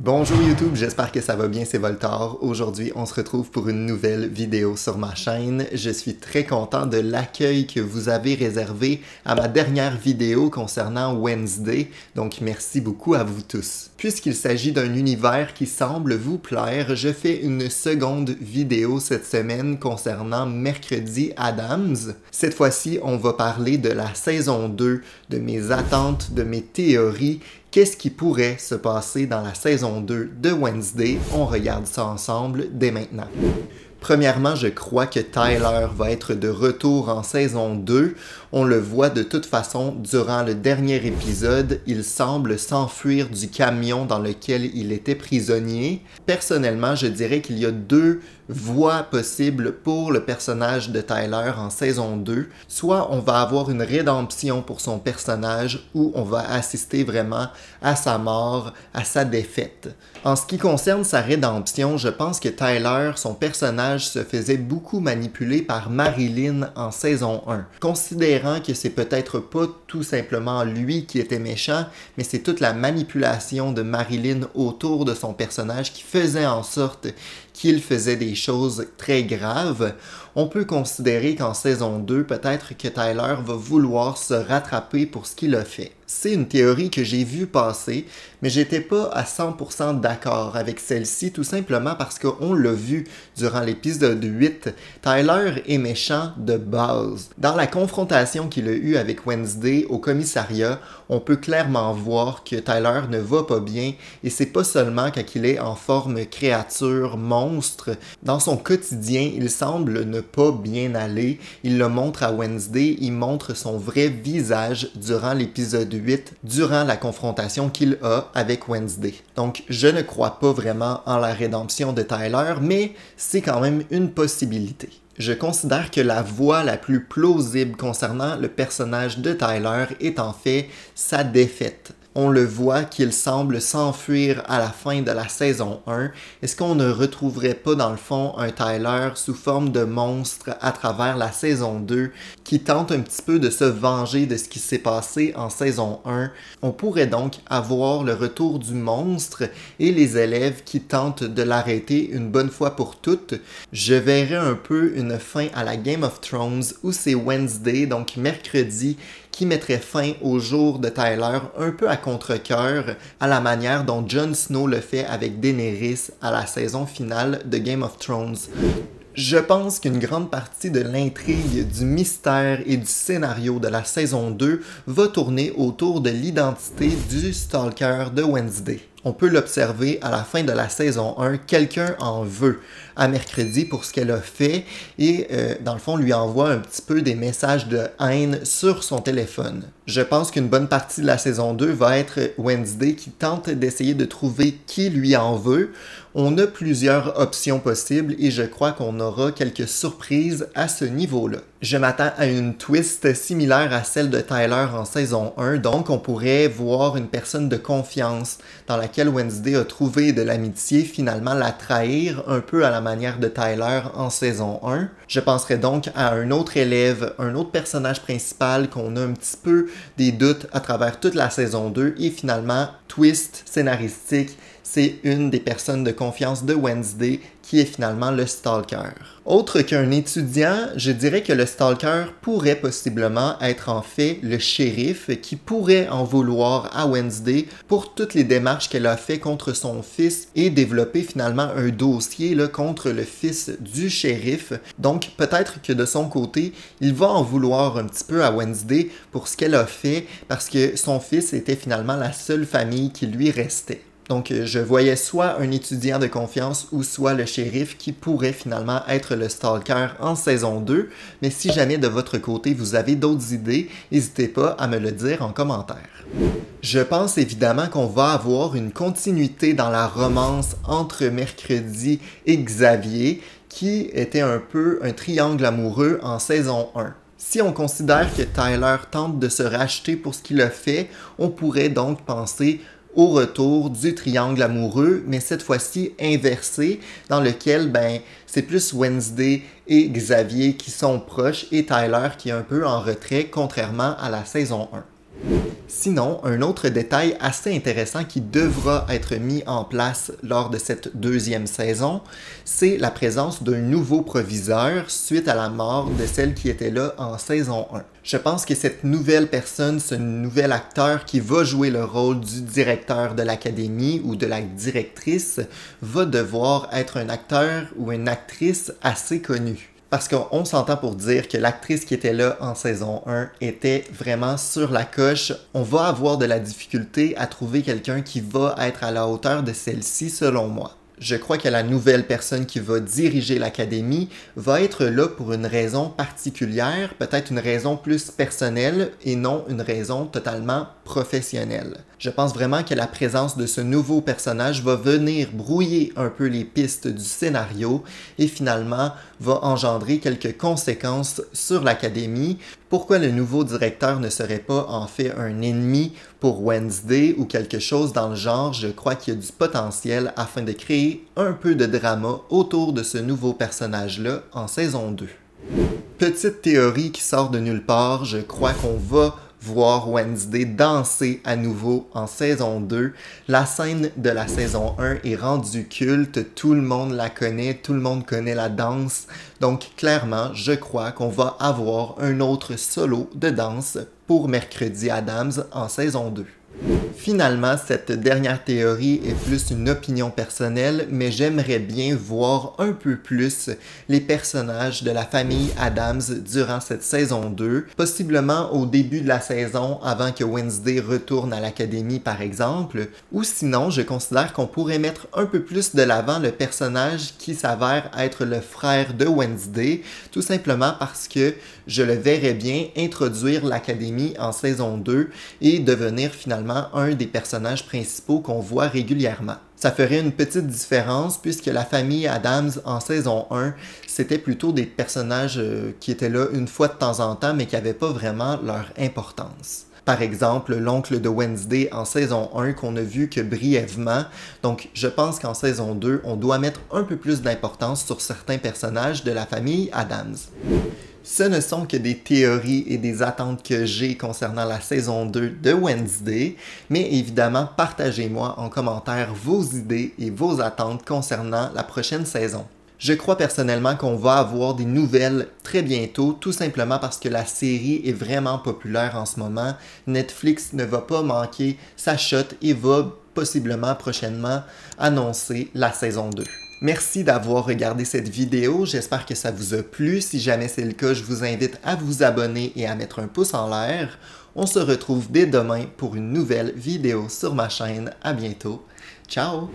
Bonjour YouTube, j'espère que ça va bien, c'est Voltar. Aujourd'hui, on se retrouve pour une nouvelle vidéo sur ma chaîne. Je suis très content de l'accueil que vous avez réservé à ma dernière vidéo concernant Wednesday, donc merci beaucoup à vous tous. Puisqu'il s'agit d'un univers qui semble vous plaire, je fais une seconde vidéo cette semaine concernant Mercredi Addams. Cette fois-ci, on va parler de la saison 2, de mes attentes, de mes théories. Qu'est-ce qui pourrait se passer dans la saison 2 de Wednesday? On regarde ça ensemble dès maintenant. Premièrement, je crois que Tyler va être de retour en saison 2. On le voit de toute façon durant le dernier épisode, il semble s'enfuir du camion dans lequel il était prisonnier. Personnellement, je dirais qu'il y a deux voies possibles pour le personnage de Tyler en saison 2. Soit on va avoir une rédemption pour son personnage ou on va assister vraiment à sa mort, à sa défaite. En ce qui concerne sa rédemption, je pense que Tyler, son personnage, se faisait beaucoup manipuler par Marilyn en saison 1. Considérant que c'est peut-être pas tout simplement lui qui était méchant, mais c'est toute la manipulation de Marilyn autour de son personnage qui faisait en sorte qu'il faisait des choses très graves, on peut considérer qu'en saison 2, peut-être que Tyler va vouloir se rattraper pour ce qu'il a fait. C'est une théorie que j'ai vue passer, mais j'étais pas à 100% d'accord avec celle-ci, tout simplement parce qu'on l'a vu durant l'épisode 8, Tyler est méchant de base. Dans la confrontation qu'il a eue avec Wednesday au commissariat, on peut clairement voir que Tyler ne va pas bien, et c'est pas seulement quand il est en forme créature, monstre. Dans son quotidien, il semble ne pas bien aller. Il le montre à Wednesday, il montre son vrai visage durant l'épisode 8, durant la confrontation qu'il a avec Wednesday. Donc, je ne crois pas vraiment en la rédemption de Tyler, mais c'est quand même une possibilité. Je considère que la voie la plus plausible concernant le personnage de Tyler est en fait sa défaite. On le voit qu'il semble s'enfuir à la fin de la saison 1. Est-ce qu'on ne retrouverait pas dans le fond un Tyler sous forme de monstre à travers la saison 2 qui tente un petit peu de se venger de ce qui s'est passé en saison 1? On pourrait donc avoir le retour du monstre et les élèves qui tentent de l'arrêter une bonne fois pour toutes. Je verrais un peu une fin à la Game of Thrones où c'est Wednesday, donc mercredi, qui mettrait fin au jour de Tyler un peu à contre-cœur, à la manière dont Jon Snow le fait avec Daenerys à la saison finale de Game of Thrones. Je pense qu'une grande partie de l'intrigue, du mystère et du scénario de la saison 2 va tourner autour de l'identité du stalker de Wednesday. On peut l'observer à la fin de la saison 1, quelqu'un en veut à Mercredi pour ce qu'elle a fait et dans le fond lui envoie un petit peu des messages de haine sur son téléphone. Je pense qu'une bonne partie de la saison 2 va être Wednesday qui tente d'essayer de trouver qui lui en veut. On a plusieurs options possibles et je crois qu'on aura quelques surprises à ce niveau-là. Je m'attends à une twist similaire à celle de Tyler en saison 1, donc on pourrait voir une personne de confiance dans laquelle Wednesday a trouvé de l'amitié, finalement la trahir un peu à la manière de Tyler en saison 1. Je penserais donc à un autre élève, un autre personnage principal qu'on a un petit peu des doutes à travers toute la saison 2 et finalement, twist scénaristique, c'est une des personnes de confiance de Wednesday qui est finalement le stalker. Autre qu'un étudiant, je dirais que le stalker pourrait possiblement être en fait le shérif qui pourrait en vouloir à Wednesday pour toutes les démarches qu'elle a fait contre son fils et développer finalement un dossier là, contre le fils du shérif. Donc peut-être que de son côté, il va en vouloir un petit peu à Wednesday pour ce qu'elle a fait parce que son fils était finalement la seule famille qui lui restait. Donc, je voyais soit un étudiant de confiance ou soit le shérif qui pourrait finalement être le stalker en saison 2. Mais si jamais de votre côté vous avez d'autres idées, n'hésitez pas à me le dire en commentaire. Je pense évidemment qu'on va avoir une continuité dans la romance entre Mercredi et Xavier, qui était un peu un triangle amoureux en saison 1. Si on considère que Tyler tente de se racheter pour ce qu'il a fait, on pourrait donc penser au retour du triangle amoureux, mais cette fois-ci inversé, dans lequel c'est plus Wednesday et Xavier qui sont proches et Tyler qui est un peu en retrait, contrairement à la saison 1. Sinon, un autre détail assez intéressant qui devra être mis en place lors de cette deuxième saison, c'est la présence d'un nouveau proviseur suite à la mort de celle qui était là en saison 1. Je pense que cette nouvelle personne, ce nouvel acteur qui va jouer le rôle du directeur de l'académie ou de la directrice, va devoir être un acteur ou une actrice assez connue. Parce qu'on s'entend pour dire que l'actrice qui était là en saison 1 était vraiment sur la coche. On va avoir de la difficulté à trouver quelqu'un qui va être à la hauteur de celle-ci selon moi. Je crois que la nouvelle personne qui va diriger l'académie va être là pour une raison particulière, peut-être une raison plus personnelle et non une raison totalement professionnelle. Je pense vraiment que la présence de ce nouveau personnage va venir brouiller un peu les pistes du scénario et finalement va engendrer quelques conséquences sur l'académie. Pourquoi le nouveau directeur ne serait pas en fait un ennemi pour Wednesday ou quelque chose dans le genre, je crois qu'il y a du potentiel afin de créer un peu de drama autour de ce nouveau personnage-là en saison 2. Petite théorie qui sort de nulle part, je crois qu'on va voir Wednesday danser à nouveau en saison 2. La scène de la saison 1 est rendue culte, tout le monde la connaît, tout le monde connaît la danse. Donc clairement, je crois qu'on va avoir un autre solo de danse pour Mercredi Addams en saison 2. Finalement, cette dernière théorie est plus une opinion personnelle, mais j'aimerais bien voir un peu plus les personnages de la famille Addams durant cette saison 2, possiblement au début de la saison avant que Wednesday retourne à l'académie par exemple, ou sinon je considère qu'on pourrait mettre un peu plus de l'avant le personnage qui s'avère être le frère de Wednesday, tout simplement parce que je le verrais bien introduire l'académie en saison 2 et devenir finalement un des personnages principaux qu'on voit régulièrement. Ça ferait une petite différence puisque la famille Addams en saison 1, c'était plutôt des personnages qui étaient là une fois de temps en temps mais qui n'avaient pas vraiment leur importance. Par exemple, l'oncle de Wednesday en saison 1 qu'on a vu que brièvement. Donc, je pense qu'en saison 2, on doit mettre un peu plus d'importance sur certains personnages de la famille Addams. Ce ne sont que des théories et des attentes que j'ai concernant la saison 2 de Wednesday, mais évidemment, partagez-moi en commentaire vos idées et vos attentes concernant la prochaine saison. Je crois personnellement qu'on va avoir des nouvelles très bientôt, tout simplement parce que la série est vraiment populaire en ce moment. Netflix ne va pas manquer sa shot et va possiblement prochainement annoncer la saison 2. Merci d'avoir regardé cette vidéo, j'espère que ça vous a plu. Si jamais c'est le cas, je vous invite à vous abonner et à mettre un pouce en l'air. On se retrouve dès demain pour une nouvelle vidéo sur ma chaîne. À bientôt. Ciao!